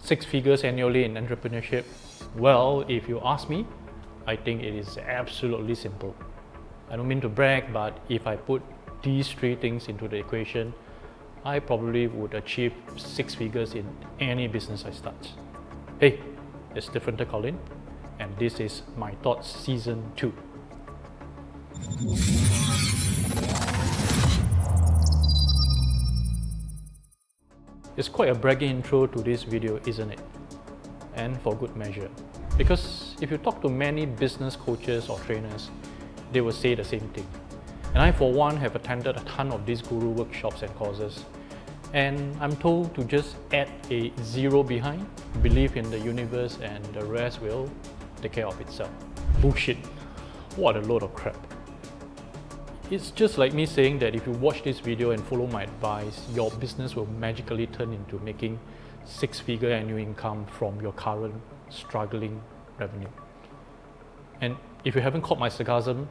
6 figures annually in entrepreneurship? Well, if you ask me, I think it is absolutely simple. I don't mean to brag, but if I put these 3 things into the equation, I probably would achieve 6 figures in any business I start. Hey, it's Different Colin, and this is My Thoughts Season 2. It's quite a braggy intro to this video, isn't it? And for good measure. Because if you talk to many business coaches or trainers, they will say the same thing. And I, for one, have attended a ton of these guru workshops and courses. And I'm told to just add a 0 behind, believe in the universe, and the rest will take care of itself. Bullshit. What a load of crap. It's just like me saying that if you watch this video and follow my advice, your business will magically turn into making 6-figure annual income from your current struggling revenue. And if you haven't caught my sarcasm,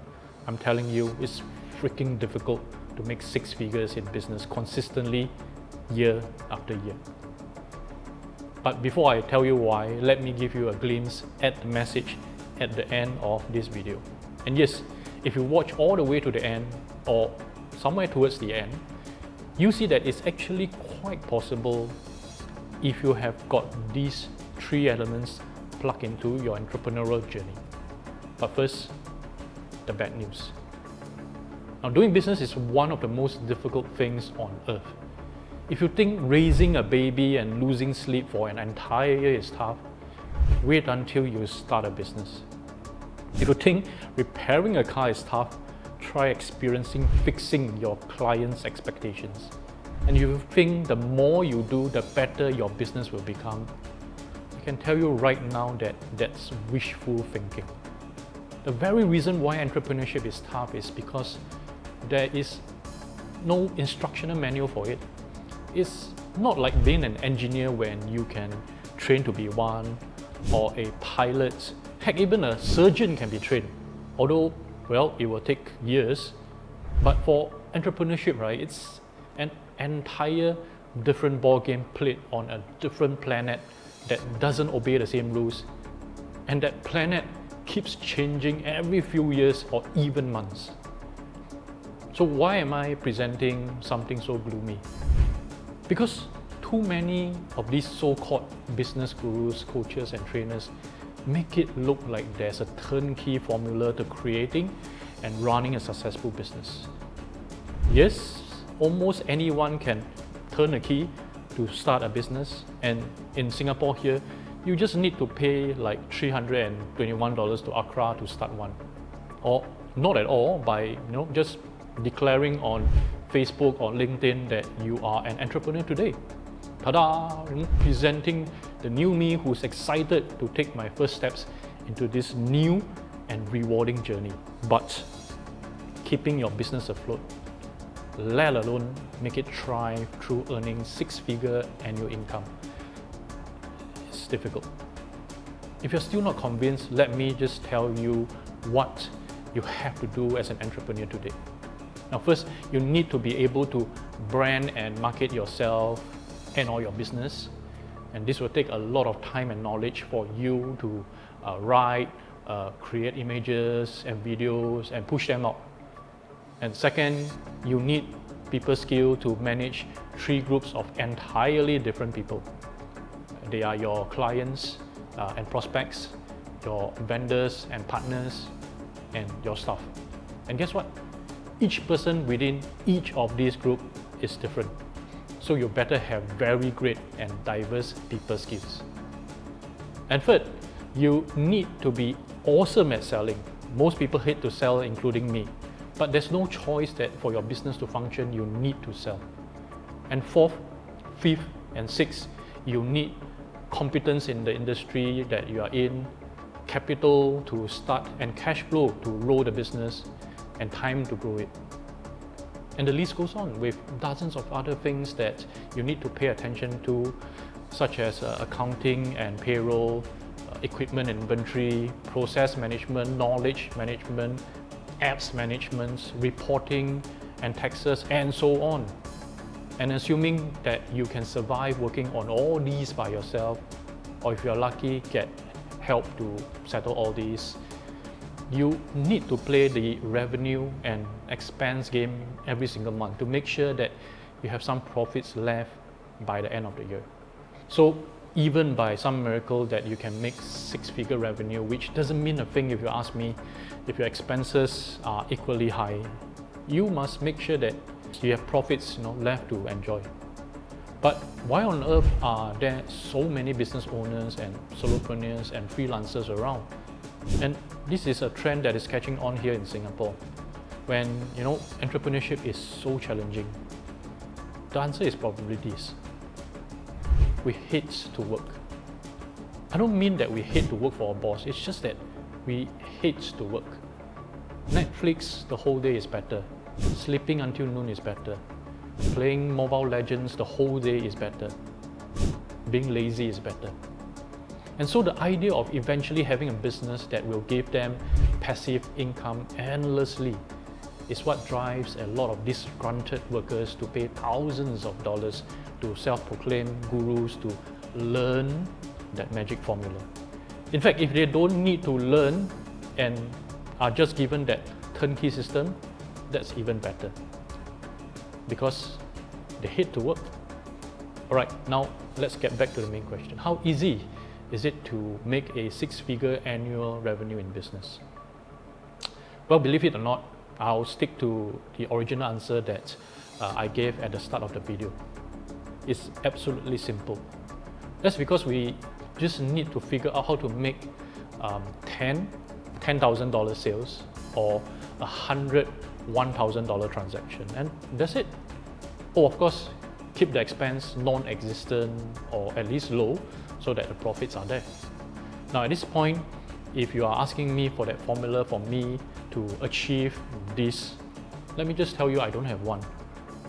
I'm telling you, it's freaking difficult to make 6 figures in business consistently year after year. But before I tell you why, let me give you a glimpse at the message at the end of this video. And yes, if you watch all the way to the end, or somewhere towards the end, you see that it's actually quite possible if you have got these 3 elements plugged into your entrepreneurial journey. But first, the bad news. Now, doing business is one of the most difficult things on earth. If you think raising a baby and losing sleep for an entire year is tough, wait until you start a business. If you think repairing a car is tough, try experiencing fixing your clients' expectations. And if you think the more you do, the better your business will become, I can tell you right now that that's wishful thinking. The very reason why entrepreneurship is tough is because there is no instructional manual for it. It's not like being an engineer when you can train to be one, or a pilot. Heck, even a surgeon can be trained. Although, well, it will take years. But for entrepreneurship, right, it's an entire different ballgame played on a different planet that doesn't obey the same rules. And that planet keeps changing every few years or even months. So why am I presenting something so gloomy? Because too many of these so-called business gurus, coaches and trainers make it look like there's a turnkey formula to creating and running a successful business. Yes, almost anyone can turn a key to start a business, and in Singapore here, you just need to pay like $321 to Accra to start one. Or not at all, by just declaring on Facebook or LinkedIn that you are an entrepreneur today. Ta-da! Presenting the new me who's excited to take my first steps into this new and rewarding journey. But keeping your business afloat, let alone make it thrive through earning 6-figure annual income, it's difficult. If you're still not convinced, let me just tell you what you have to do as an entrepreneur today. Now first, you need to be able to brand and market yourself and or your business, and this will take a lot of time and knowledge for you to write, create images and videos and push them out. And second, you need people skill to manage 3 groups of entirely different people. They are your clients and prospects, your vendors and partners, and your staff. And guess what? Each person within each of these groups is different. So you better have very great and diverse people skills. And third, you need to be awesome at selling. Most people hate to sell, including me. But there's no choice that for your business to function, you need to sell. And fourth, fifth, and sixth, you need competence in the industry that you are in, capital to start, and cash flow to roll the business, and time to grow it. And the list goes on with dozens of other things that you need to pay attention to, such as accounting and payroll, equipment inventory, process management, knowledge management, apps management, reporting and taxes, and so on. And assuming that you can survive working on all these by yourself, or if you're lucky, get help to settle all these. You need to play the revenue and expense game every single month to make sure that you have some profits left by the end of the year. So even by some miracle that you can make six-figure revenue, which doesn't mean a thing if you ask me, if your expenses are equally high, you must make sure that you have profits left to enjoy. But why on earth are there so many business owners and solopreneurs and freelancers around? And this is a trend that is catching on here in Singapore, when entrepreneurship is so challenging. The answer is probably this: we hate to work. I don't mean that we hate to work for our boss, it's just that we hate to work. Netflix the whole day is better, sleeping until noon is better, playing Mobile Legends the whole day is better, being lazy is better. And so the idea of eventually having a business that will give them passive income endlessly is what drives a lot of disgruntled workers to pay thousands of dollars to self-proclaimed gurus to learn that magic formula. In fact, if they don't need to learn and are just given that turnkey system, that's even better, because they hate to work. Alright, now let's get back to the main question. How easy is it to make a six-figure annual revenue in business? Well, believe it or not, I'll stick to the original answer that I gave at the start of the video. It's absolutely simple. That's because we just need to figure out how to make $10,000 sales or $101,000 transaction, and that's it. Oh, of course, keep the expense non-existent or at least low so that the profits are there. Now at this point, if you are asking me for that formula for me to achieve this, let me just tell you I don't have one.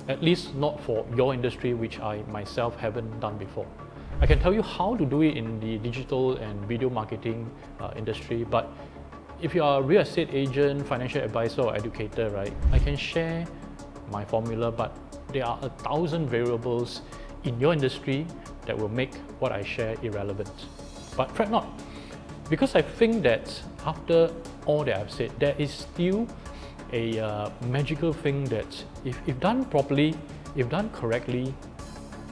At least not for your industry, which I myself haven't done before. I can tell you how to do it in the digital and video marketing industry, but if you are a real estate agent, financial advisor or educator, right, I can share my formula, but there are 1,000 variables in your industry that will make what I share irrelevant. But fret not, because I think that after all that I've said, there is still a magical thing that if done properly, if done correctly,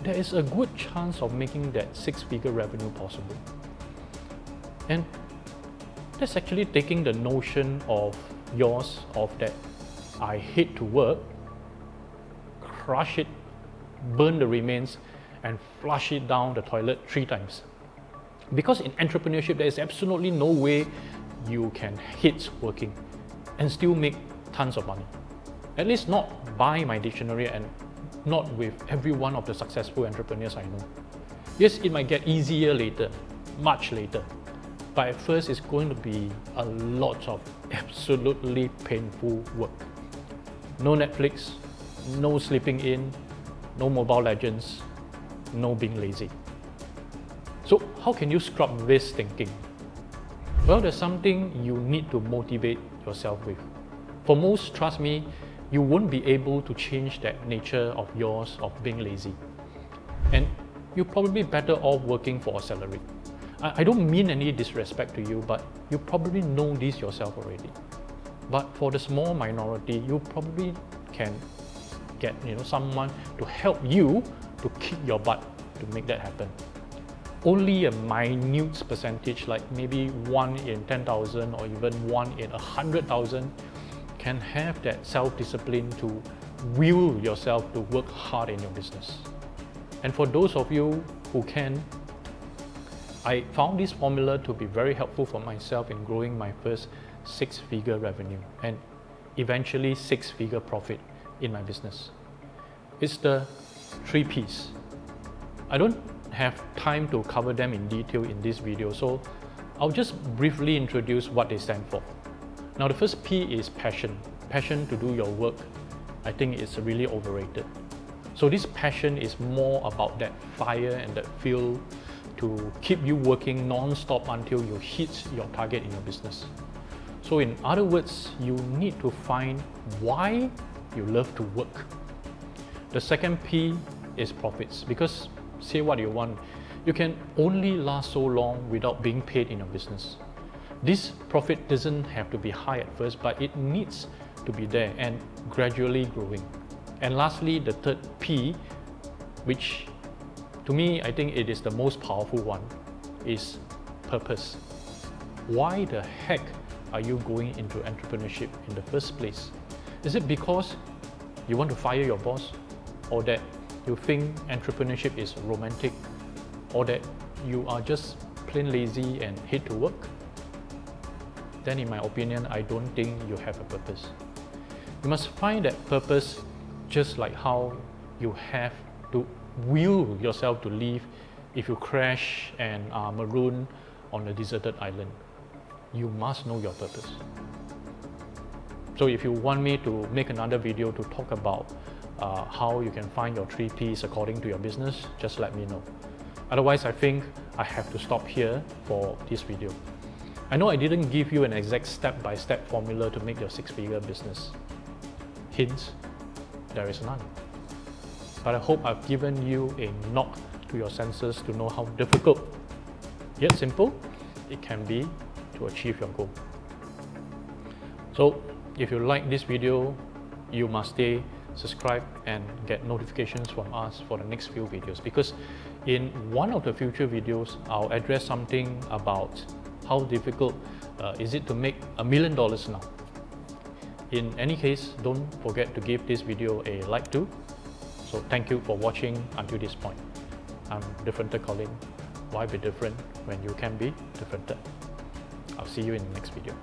there is a good chance of making that six-figure revenue possible. And that's actually taking the notion of yours of that I hate to work, crush it, burn the remains, and flush it down the toilet 3 times. Because in entrepreneurship, there is absolutely no way you can hate working and still make tons of money. At least not by my dictionary and not with every one of the successful entrepreneurs I know. Yes, it might get easier later, much later, but at first it's going to be a lot of absolutely painful work. No Netflix, no sleeping in, no Mobile Legends, no being lazy. So how can you scrub this thinking? Well, there's something you need to motivate yourself with. For most, trust me, you won't be able to change that nature of yours of being lazy. And you're probably better off working for a salary. I don't mean any disrespect to you, but you probably know this yourself already. But for the small minority, you probably can get someone to help you to kick your butt to make that happen. Only a minute percentage, like maybe 1 in 10,000 or even 1 in 100,000, can have that self-discipline to will yourself to work hard in your business. And for those of you who can, I found this formula to be very helpful for myself in growing my first six-figure revenue and eventually six-figure profit in my business. It's the 3 Ps. I don't have time to cover them in detail in this video, so I'll just briefly introduce what they stand for. Now, the first P is passion. Passion to do your work. I think it's really overrated. So this passion is more about that fire and that feel to keep you working non-stop until you hit your target in your business. So in other words, you need to find why you love to work. The second P is profits, because say what you want, You can only last so long without being paid in your business. This profit doesn't have to be high at first, but it needs to be there and gradually growing. And lastly, the third P, which to me, I think it is the most powerful one, is purpose. Why the heck are you going into entrepreneurship in the first place? Is it because you want to fire your boss, or that you think entrepreneurship is romantic, or that you are just plain lazy and hate to work? Then in my opinion, I don't think you have a purpose. You must find that purpose, just like how you have to will yourself to leave if you crash and are marooned on a deserted island. You must know your purpose. So if you want me to make another video to talk about how you can find your 3 Ps according to your business, just let me know. Otherwise, I think I have to stop here for this video. I know I didn't give you an exact step-by-step formula to make your 6-figure business. Hence, there is none. But I hope I've given you a knock to your senses to know how difficult, yet simple, it can be to achieve your goal. So, if you like this video, you must stay subscribed and get notifications from us for the next few videos, because in one of the future videos, I'll address something about how difficult is it to make $1 million now. In any case, don't forget to give this video a like too. So thank you for watching until this point. I'm Differenter Colin. Why be different when you can be differenter? I'll see you in the next video.